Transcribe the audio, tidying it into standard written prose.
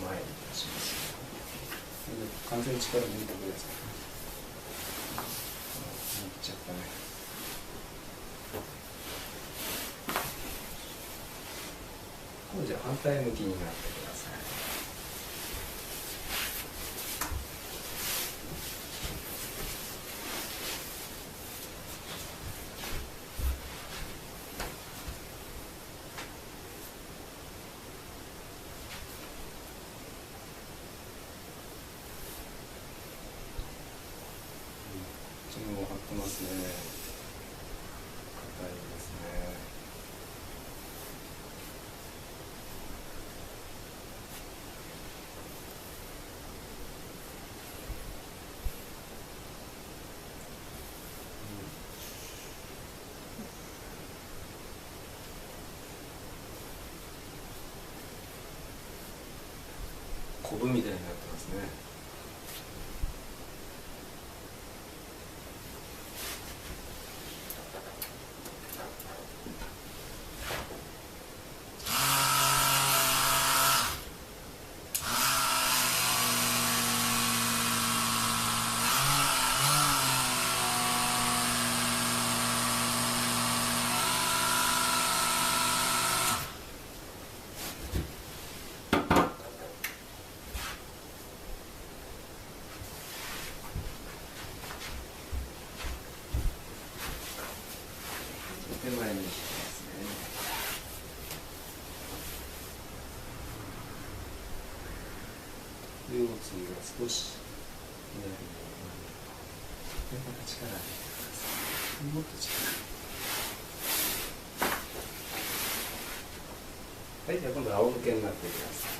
前に出します。完全に力抜いてください。抜いちゃったね。今度じゃあ反対向きになってください。こっちも張ってますね。硬いですね。コブみたいになってますね。手前に引きますね。腰椎が少し左にまた力入れてください。もっと力はい、じゃあ今度は仰向けになってください。